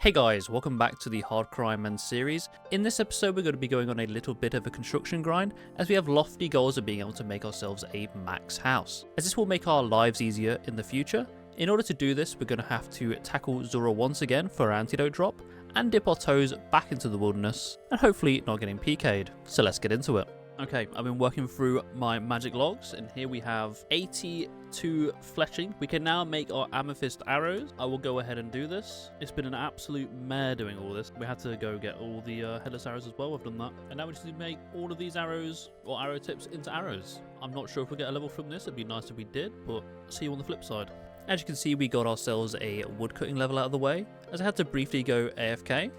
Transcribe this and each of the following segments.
Hey guys, welcome back to the Hardcore Ironman series. In this episode we're going to be going on a little bit of a construction grind as we have lofty goals of being able to make ourselves a max house. As this will make our lives easier in the future, in order to do this we're going to have to tackle Rhorrn once again for our antidote drop and dip our toes back into the wilderness and hopefully not getting PK'd. So let's get into it. Okay, I've been working through my magic logs and here we have 82 fletching. We can now make our amethyst arrows. I will go ahead and do this. It's been an absolute mare doing all this. We had to go get all the headless arrows as well. I've done that. And now we just need to make all of these arrows or arrow tips into arrows. I'm not sure if we'll get a level from this. It'd be nice if we did, but see you on the flip side. As you can see, we got ourselves a woodcutting level out of the way as I had to briefly go AFK.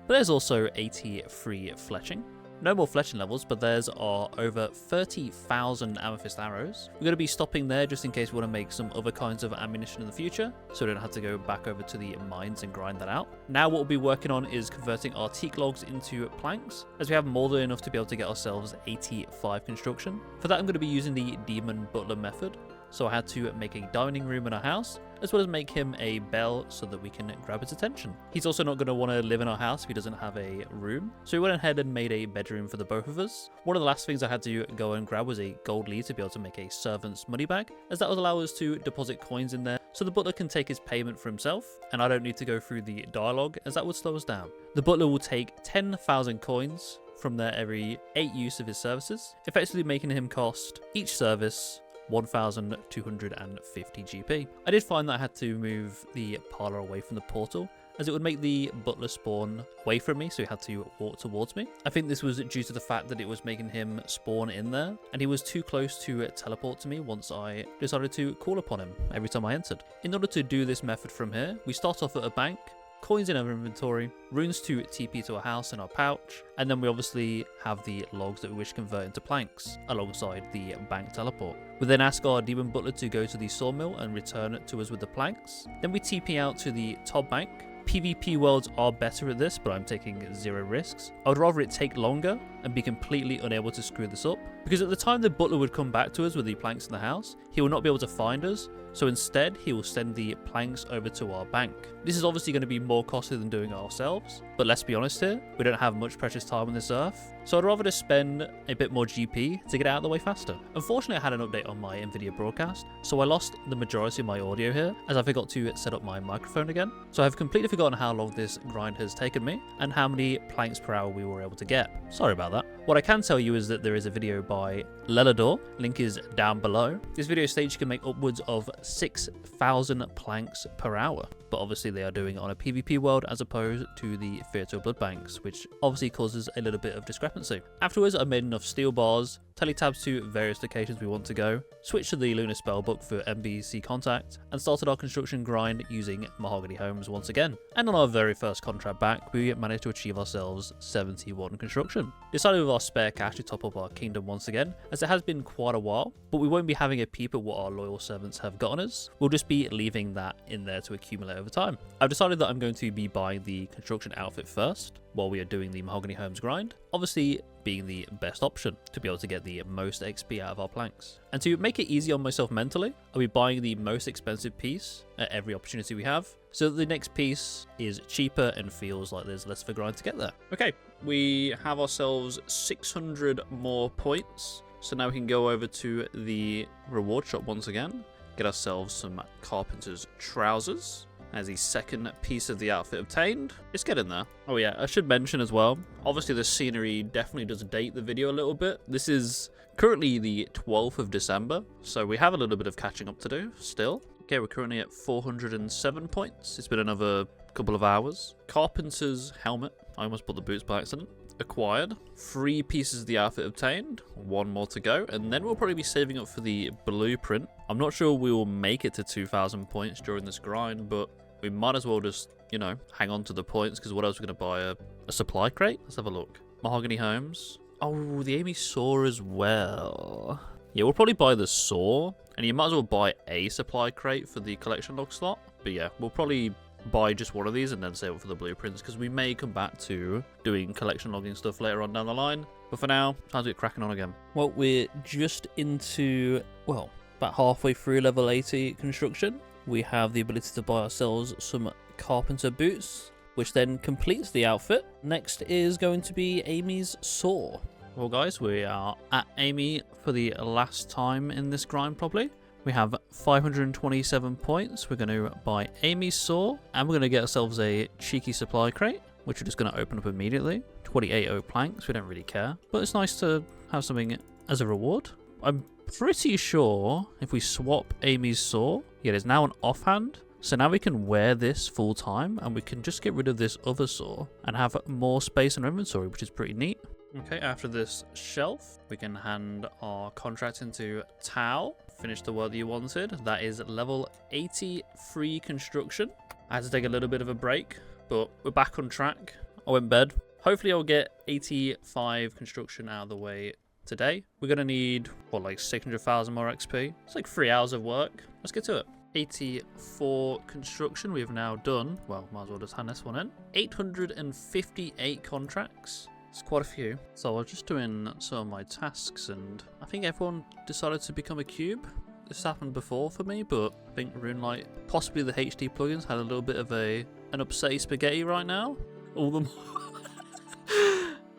But there's also 83 fletching. No more fletching levels, but there's our over 30,000 amethyst arrows. We're going to be stopping there just in case we want to make some other kinds of ammunition in the future, so we don't have to go back over to the mines and grind that out. Now what we'll be working on is converting our teak logs into planks, as we have more than enough to be able to get ourselves 85 construction. For that I'm going to be using the demon butler method. So I had to make a dining room in our house, as well as make him a bell so that we can grab his attention. He's also not going to want to live in our house if he doesn't have a room. So we went ahead and made a bedroom for the both of us. One of the last things I had to go and grab was a gold lead to be able to make a servant's money bag, as that will allow us to deposit coins in there so the butler can take his payment for himself, and I don't need to go through the dialogue as that would slow us down. The butler will take 10,000 coins from their every 8 use of his services, effectively making him cost each service 1,250 GP. I did find that I had to move the parlour away from the portal as it would make the butler spawn away from me, so he had to walk towards me. I think this was due to the fact that it was making him spawn in there and he was too close to teleport to me once I decided to call upon him every time I entered. In order to do this method from here, we start off at a bank, coins in our inventory, runes to TP to a house in our pouch, and then we obviously have the logs that we wish to convert into planks alongside the bank teleport. We then ask our demon butler to go to the sawmill and return to us with the planks. Then we TP out to the top bank. PvP worlds are better at this, but I'm taking zero risks. I would rather it take longer and be completely unable to screw this up, because at the time the butler would come back to us with the planks in the house, he will not be able to find us, so instead he will send the planks over to our bank. This is obviously going to be more costly than doing it ourselves, but let's be honest here, we don't have much precious time on this earth, so I'd rather just spend a bit more GP to get out of the way faster. Unfortunately I had an update on my Nvidia broadcast, so I lost the majority of my audio here as I forgot to set up my microphone again, so I've completely forgotten how long this grind has taken me and how many planks per hour we were able to get. Sorry about that. What I can tell you is that there is a video by LELADOR, link is down below. This video states you can make upwards of 6,000 planks per hour, but obviously they are doing it on a PvP world as opposed to the virtual blood banks, which obviously causes a little bit of discrepancy. Afterwards I made enough steel bars, teletabs to various locations we want to go, switched to the Lunar Spellbook for NPC contact, and started our construction grind using Mahogany homes once again. And on our very first contract back, we managed to achieve ourselves 71 construction. Decided with our spare cash to top up our kingdom once again, as it has been quite a while, but we won't be having a peep at what our loyal servants have gotten us. We'll just be leaving that in there to accumulate over time. I've decided that I'm going to be buying the construction outfit first while we are doing the Mahogany homes grind, obviously being the best option to be able to get the most XP out of our planks. And to make it easy on myself mentally, I'll be buying the most expensive piece at every opportunity we have, so that the next piece is cheaper and feels like there's less of a grind to get there. Okay, we have ourselves 600 more points, so now we can go over to the reward shop once again, get ourselves some carpenter's trousers as the second piece of the outfit obtained. Let's get in there. Oh yeah, I should mention as well, obviously the scenery definitely does date the video a little bit. This is currently the 12th of December, so we have a little bit of catching up to do still. Okay, we're currently at 407 points. It's been another couple of hours. Carpenter's helmet. I almost put the boots by accident. Acquired. 3 pieces of the outfit obtained. 1 more to go. And then we'll probably be saving up for the blueprint. I'm not sure we will make it to 2,000 points during this grind, but we might as well just, you know, hang on to the points, because what else are we going to buy? A supply crate? Let's have a look. Mahogany homes. Oh, the Amy saw as well. Yeah, we'll probably buy the saw, and you might as well buy a supply crate for the collection log slot. But yeah, we'll probably buy just one of these and then save it for the blueprints, because we may come back to doing collection logging stuff later on down the line. But for now, time to get cracking on again. Well, we're just into, well, about halfway through level 80 construction. We have the ability to buy ourselves some carpenter boots, which then completes the outfit. Next is going to be Amy's saw. Well guys, we are at Amy for the last time in this grind probably. We have 527 points. We're going to buy Amy's saw, and we're going to get ourselves a cheeky supply crate, which we're just going to open up immediately. 28 oak planks, we don't really care, but it's nice to have something as a reward. I'm pretty sure if we swap Amy's saw, yeah, there's now an offhand. So now we can wear this full time, and we can just get rid of this other saw and have more space in our inventory, which is pretty neat. Okay, after this shelf, we can hand our contract into Tao. Finish the work that you wanted. That is level 83 construction. I had to take a little bit of a break, but we're back on track. I went to bed. Hopefully I'll get 85 construction out of the way today. We're going to need, what, like 600,000 more XP? It's like 3 hours of work. Let's get to it. 84 construction we've now done. Well, might as well just hand this one in. 858 contracts. It's quite a few. So I was just doing some of my tasks, and I think everyone decided to become a cube. This happened before for me, but I think Runelight, possibly the HD plugins, had a little bit of an upsetty spaghetti right now. All them.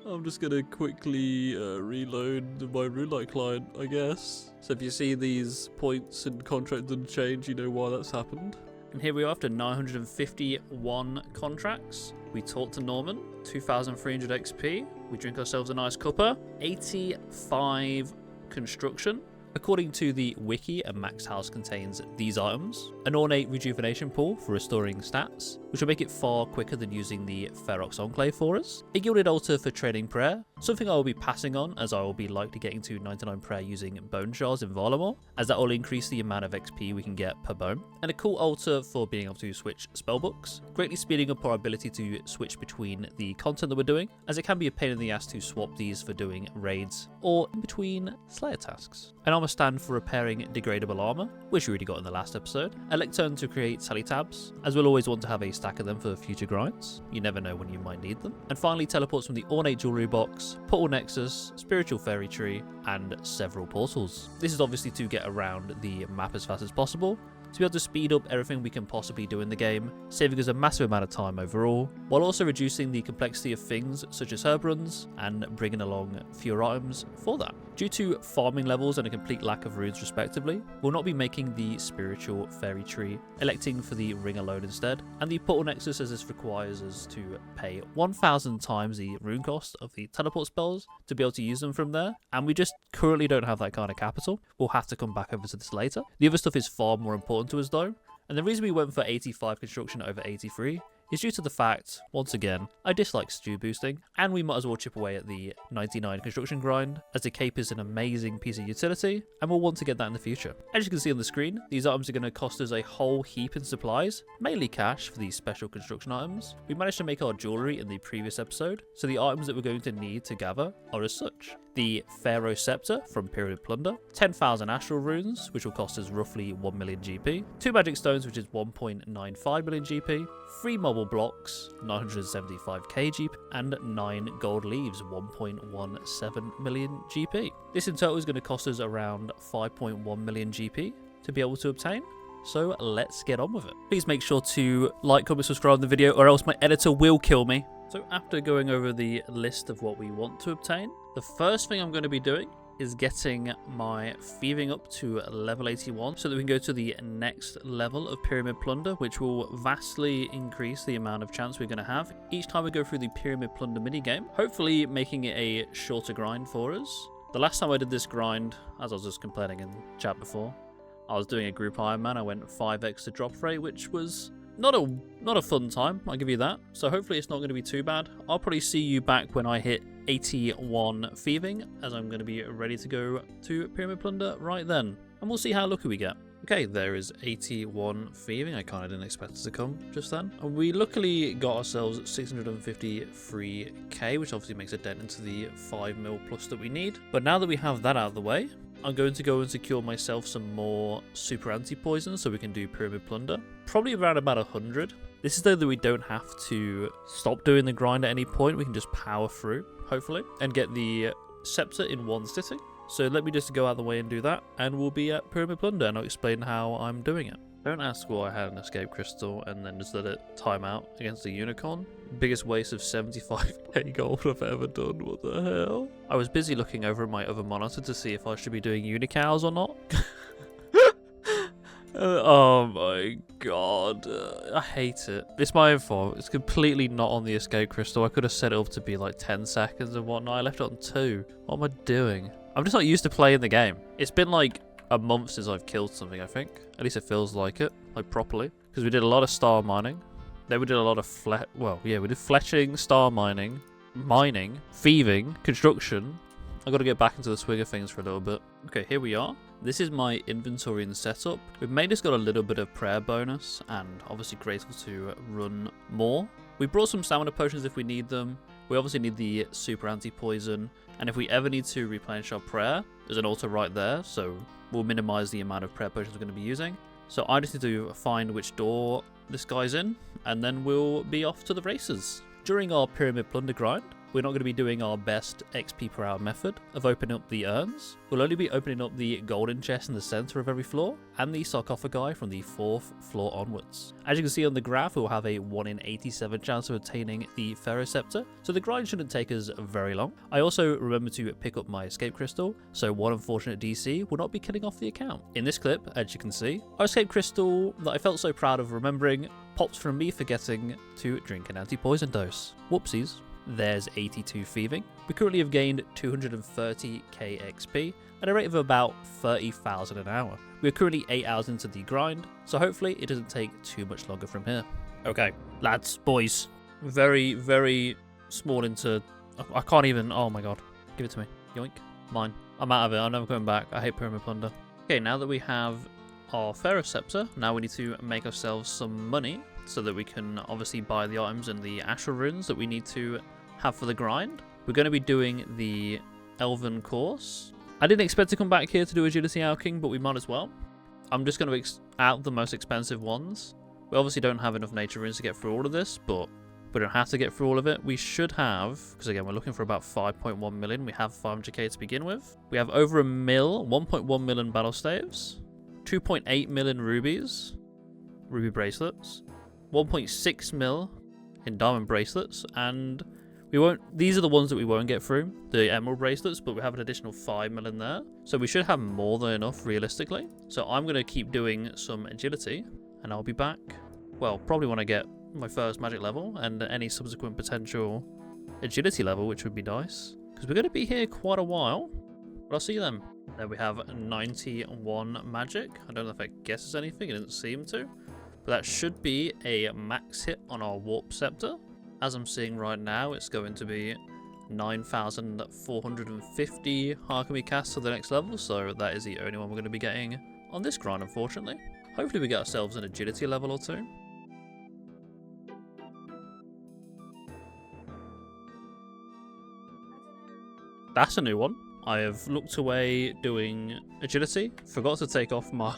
I'm just gonna quickly reload my Runelight client, I guess. So if you see these points and contract didn't change, you know why that's happened. And here we are after 951 contracts. We talk to Norman, 2,300 XP. We drink ourselves a nice cuppa. 85 construction. According to the wiki, a max house contains these items: an ornate rejuvenation pool for restoring stats, which will make it far quicker than using the Pharaoh's Enclave for us; a gilded altar for trading prayer, something I will be passing on as I will be likely getting to 99 prayer using bone shards in Varlamore, as that will increase the amount of XP we can get per bone; and a cool altar for being able to switch spellbooks, greatly speeding up our ability to switch between the content that we're doing, as it can be a pain in the ass to swap these for doing raids or in between Slayer tasks. An armor stand for repairing degradable armor, which we already got in the last episode; a lectern to create tally tabs, as we'll always want to have a stack of them for future grinds. You never know when you might need them. And finally, teleports from the ornate jewelry box, portal nexus, spiritual fairy tree, and several portals. This is obviously to get around the map as fast as possible, to be able to speed up everything we can possibly do in the game, saving us a massive amount of time overall, while also reducing the complexity of things such as herb runs and bringing along fewer items for that. Due to farming levels and a complete lack of runes respectively, we'll not be making the spiritual fairy tree, electing for the ring alone instead, and the portal nexus, as this requires us to pay 1,000 times the rune cost of the teleport spells to be able to use them from there, and we just currently don't have that kind of capital. We'll have to come back over to this later. The other stuff is far more important to us though, and the reason we went for 85 construction over 83 is due to the fact, once again, I dislike stew boosting, and we might as well chip away at the 99 construction grind, as the cape is an amazing piece of utility, and we'll want to get that in the future. As you can see on the screen, these items are going to cost us a whole heap in supplies, mainly cash for these special construction items. We managed to make our jewellery in the previous episode, so the items that we're going to need to gather are as such: the Pharaoh Sceptre from Pyramid Plunder, 10,000 Astral Runes, which will cost us roughly 1 million GP, 2 Magic Stones, which is 1.95 million GP, 3 Marble Blocks, 975k GP, and 9 Gold Leaves, 1.17 million GP. This in total is going to cost us around 5.1 million GP to be able to obtain. So let's get on with it. Please make sure to like, comment, subscribe on the video, or else my editor will kill me. So after going over the list of what we want to obtain, the first thing I'm going to be doing is getting my thieving up to level 81 so that we can go to the next level of Pyramid Plunder, which will vastly increase the amount of chance we're going to have each time we go through the Pyramid Plunder minigame, hopefully making it a shorter grind for us. The last time I did this grind, as I was just complaining in chat before, I was doing a group Ironman. I went 5x the drop rate, which was not a fun time, I'll give you that. So hopefully it's not going to be too bad. I'll probably see you back when I hit 81 thieving, as I'm going to be ready to go to Pyramid Plunder right then. And we'll see how lucky we get. Okay, there is 81 thieving. I kind of didn't expect it to come just then. And we luckily got ourselves 653k, which obviously makes a dent into the 5 mil plus that we need. But now that we have that out of the way, I'm going to go and secure myself some more super anti-poison so we can do Pyramid Plunder. Probably around about 100. This is though that we don't have to stop doing the grind at any point. We can just power through, hopefully, and get the Sceptre in one sitting. So let me just go out of the way and do that, and we'll be at Pyramid Plunder, and I'll explain how I'm doing it. Don't ask why I had an escape crystal and then just let it time out against the unicorn. Biggest waste of 75k gold I've ever done. What the hell? I was busy looking over at my other monitor to see if I should be doing unicows or not. Oh my god. I hate it. It's my own fault. It's completely not on the escape crystal. I could have set it up to be like 10 seconds and whatnot. I left it on 2. What am I doing? I'm just not used to playing the game. It's been like a month since I've killed something, I think. At least it feels like it, like properly. Because we did a lot of star mining. Then we did a lot of we did fletching, star mining, thieving, construction. I've got to get back into the swing of things for a little bit. Okay, here we are. This is my inventory and setup. We've made this got a little bit of prayer bonus and obviously grateful to run more. We brought some stamina potions if we need them. We obviously need the super anti-poison. And if we ever need to replenish our prayer, there's an altar right there. So we'll minimize the amount of prayer potions we're going to be using. So I just need to find which door this guy's in. And then we'll be off to the races. During our pyramid plunder grind, we're not going to be doing our best XP per hour method of opening up the urns. We'll only be opening up the golden chest in the center of every floor and the sarcophagi from the 4th floor onwards. As you can see on the graph, we'll have a 1 in 87 chance of attaining the Pharaoh Sceptre, so the grind shouldn't take us very long. I also remember to pick up my escape crystal, so one unfortunate DC will not be killing off the account. In this clip, as you can see, our escape crystal that I felt so proud of remembering pops from me forgetting to drink an anti-poison dose. Whoopsies. There's 82 thieving. We currently have gained 230k XP at a rate of about 30,000 an hour. We're currently 8 hours into the grind, so hopefully it doesn't take too much longer from here. Okay, lads, boys. Very, very small into... I can't even... Oh my god. Give it to me. Yoink. Mine. I'm out of it. I'm never coming back. I hate pyramid plunder. Okay, now that we have our Pharaoh Sceptre, now we need to make ourselves some money so that we can obviously buy the items and the Ashra runes that we need to have for the grind. We're going to be doing the Elven course. I didn't expect to come back here to do agility alching, but we might as well. I'm just going to out the most expensive ones. We obviously don't have enough nature runes to get through all of this, but we don't have to get through all of it. We should have, because again, we're looking for about 5.1 million. We have 500k to begin with. We have over 1.1 million battle staves, 2.8 million rubies, ruby bracelets, 1.6 mil in diamond bracelets, and we won't. These are the ones that we won't get through, the emerald bracelets, but we have an additional 5 mil in there, so we should have more than enough realistically. So I'm going to keep doing some agility, and I'll be back. Well, probably when I get my first magic level and any subsequent potential agility level, which would be nice, because we're going to be here quite a while. But I'll see you then. There we have 91 magic. I don't know if it guesses anything. It doesn't seem to. But that should be a max hit on our warp scepter. As I'm seeing right now, it's going to be 9,450 alchemy casts to the next level. So that is the only one we're going to be getting on this grind, unfortunately. Hopefully we get ourselves an agility level or 2. That's a new one. I have looked away doing agility, forgot to take off my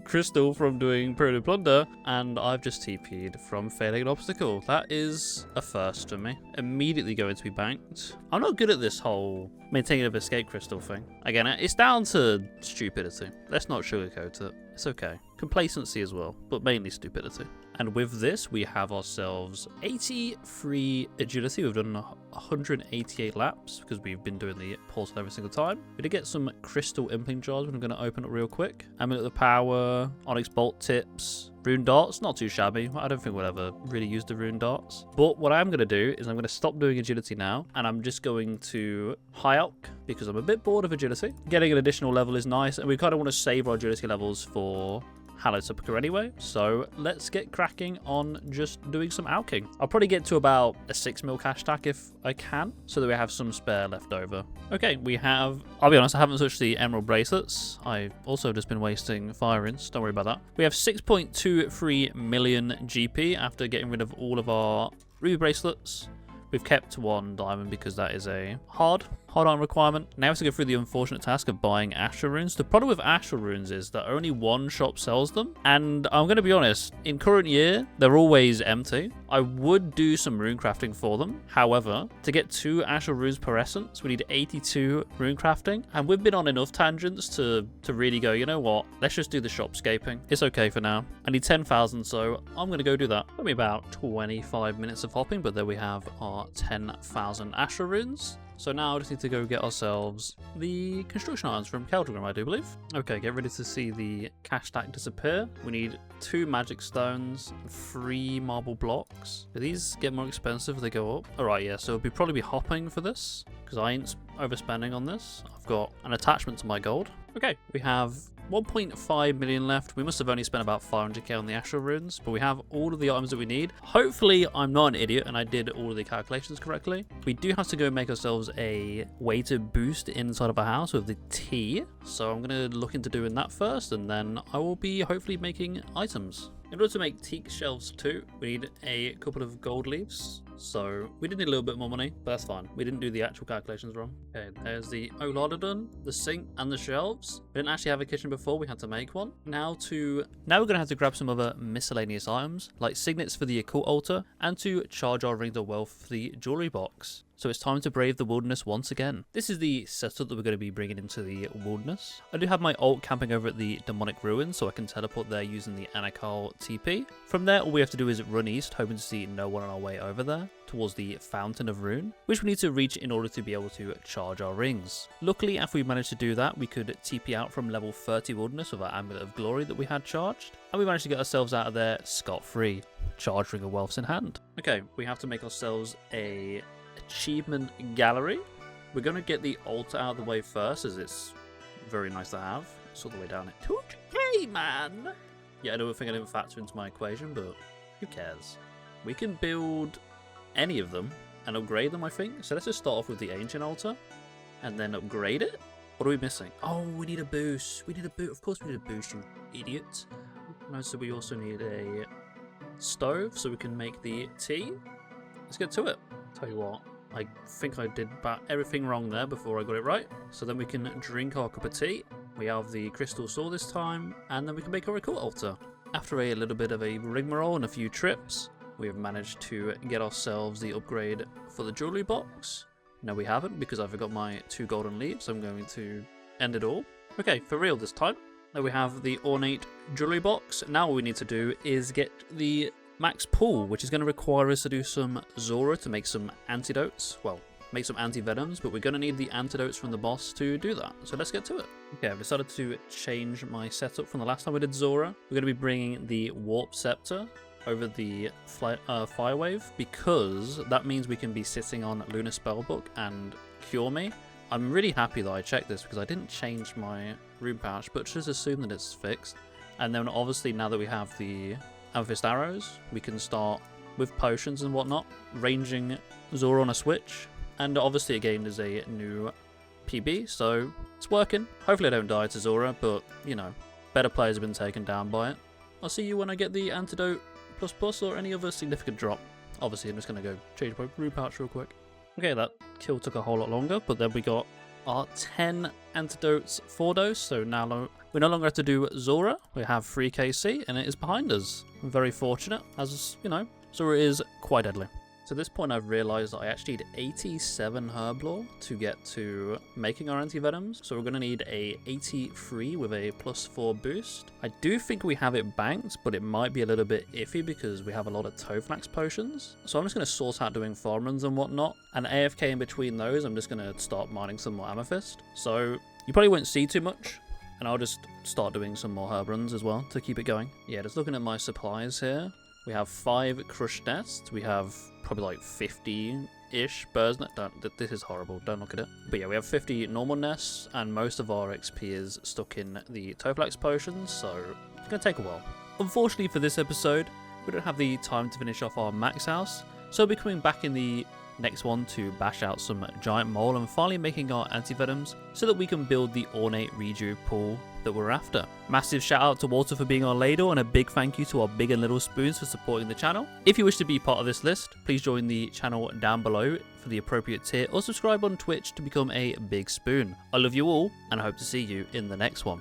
crystal from doing pyramid plunder, and I've just TP'd from failing an obstacle. That is a first for me. Immediately going to be banked. I'm not good at this whole maintaining an escape crystal thing. Again, it's down to stupidity. Let's not sugarcoat it. It's okay. Complacency as well, but mainly stupidity. And with this, we have ourselves 83 agility. We've done 188 laps because we've been doing the portal every single time. We did get some crystal impling jars, which I'm going to open up real quick. Amulet of the Power, Onyx Bolt Tips, Rune Darts. Not too shabby. I don't think we'll ever really use the Rune Darts. But what I'm going to do is I'm going to stop doing agility now, and I'm just going to high alch because I'm a bit bored of agility. Getting an additional level is nice, and we kind of want to save our agility levels for Hallowed Sepulchre anyway, so let's get cracking on just doing some alching. I'll probably get to about a 6 mil cash stack if I can, so that we have some spare left over. Okay, we have, I'll be honest, I haven't touched the emerald bracelets. I've also just been wasting fire rinse, don't worry about that. We have 6.23 million GP after getting rid of all of our ruby bracelets. We've kept 1 diamond because that is a hard hard iron requirement. Now we have to go through the unfortunate task of buying Astral Runes. The problem with Astral Runes is that only one shop sells them, and I'm going to be honest, in current year, they're always empty. I would do some rune crafting for them. However, to get 2 Astral Runes per essence, we need 82 rune crafting, and we've been on enough tangents to really go, you know what, let's just do the shopscaping. It's okay for now. I need 10,000, so I'm going to go do that. Took me about 25 minutes of hopping, but there we have our 10,000 Astral Runes. So now I just need to go get ourselves the construction irons from Keldrum, I do believe. Okay, get ready to see the cash stack disappear. We need 2 magic stones, 3 marble blocks. Do these get more expensive if they go up? Alright, yeah, so it'll probably be hopping for this, because I ain't overspending on this. I've got an attachment to my gold. Okay, we have 1.5 million left. We must have only spent about 500k on the Astral Runes, but we have all of the items that we need. Hopefully, I'm not an idiot and I did all of the calculations correctly. We do have to go make ourselves a way to boost inside of our house with the T. So I'm going to look into doing that first, and then I will be hopefully making items. In order to make teak shelves too, we need a couple of gold leaves. So we did need a little bit more money, but that's fine. We didn't do the actual calculations wrong. Okay, there's the LELADOR, the sink, and the shelves. We didn't actually have a kitchen before, we had to make one. Now we're gonna have to grab some other miscellaneous items, like signets for the occult altar, and to charge our rings of wealth for the jewelry box. So it's time to brave the wilderness once again. This is the setup that we're going to be bringing into the wilderness. I do have my alt camping over at the demonic ruins, so I can teleport there using the Anakal TP. From there, all we have to do is run east, hoping to see no one on our way over there, towards the Fountain of Rune, which we need to reach in order to be able to charge our rings. Luckily, after we managed to do that, we could TP out from level 30 wilderness with our Amulet of Glory that we had charged, and we managed to get ourselves out of there scot-free, charged ring of wealths in hand. Okay, we have to make ourselves a achievement gallery. We're going to get the altar out of the way first, as it's very nice to have. It's all the way down it. 200k, man! Yeah, I don't think I didn't factor into my equation, but who cares? We can build any of them and upgrade them, I think. So let's just start off with the ancient altar and then upgrade it. What are we missing? Oh, we need a boost. We need a boost. Of course we need a boost, you idiot. No, so we also need a stove so we can make the tea. Let's get to it. Tell you what, I think I did about everything wrong there before I got it right. So then we can drink our cup of tea. We have the crystal sword this time, and then we can make our occult altar. After a little bit of a rigmarole and a few trips, we have managed to get ourselves the upgrade for the jewelry box. No, we haven't, because I forgot my 2 golden leaves. I'm going to end it all. Okay, for real this time. Now we have the ornate jewelry box. Now all we need to do is get the max pool, which is going to require us to do some Zora to make some antidotes. Well, make some anti-venoms, but we're going to need the antidotes from the boss to do that. So let's get to it. Okay, I've decided to change my setup from the last time we did Zora. We're going to be bringing the Warp Sceptre over the Fire Wave, because that means we can be sitting on Lunar Spellbook and Cure Me. I'm really happy that I checked this, because I didn't change my rune pouch, but just assume that it's fixed. And then obviously now that we have the Amethyst arrows, we can start with potions and whatnot, ranging Zora on a switch. And obviously again is a new PB, so it's working. Hopefully I don't die to Zora, but you know, better players have been taken down by it. I'll see you when I get the antidote plus or any other significant drop. Obviously I'm just going to go change my rune pouch real quick. Okay, that kill took a whole lot longer, but then we got our 10 antidotes 4 dose, so now we no longer have to do Zora. We have 3 KC and it is behind us. I'm very fortunate, as you know, Zora is quite deadly. So at this point I've realised that I actually need 87 herb lore to get to making our anti-venoms. So we're going to need a 83 with a +4 boost. I do think we have it banked, but it might be a little bit iffy because we have a lot of Toflax potions. So I'm just going to sort out doing farm runs and whatnot. And AFK in between those, I'm just going to start mining some more amethyst. So you probably won't see too much. And I'll just start doing some more herb runs as well to keep it going. Yeah, just looking at my supplies here. We have 5 crushed nests. We have probably like 50-ish birds. This is horrible. Don't look at it. But yeah, we have 50 normal nests, and most of our XP is stuck in the Toflax potions, so it's going to take a while. Unfortunately for this episode, we don't have the time to finish off our max house, so we'll be coming back in the next one to bash out some giant mole and finally making our antivenoms so that we can build the ornate reju pool that we're after. Massive shout out to Walter for being our LELADOR, and a big thank you to our big and little spoons for supporting the channel. If you wish to be part of this list, please join the channel down below for the appropriate tier, or subscribe on Twitch to become a big spoon. I love you all, and I hope to see you in the next one.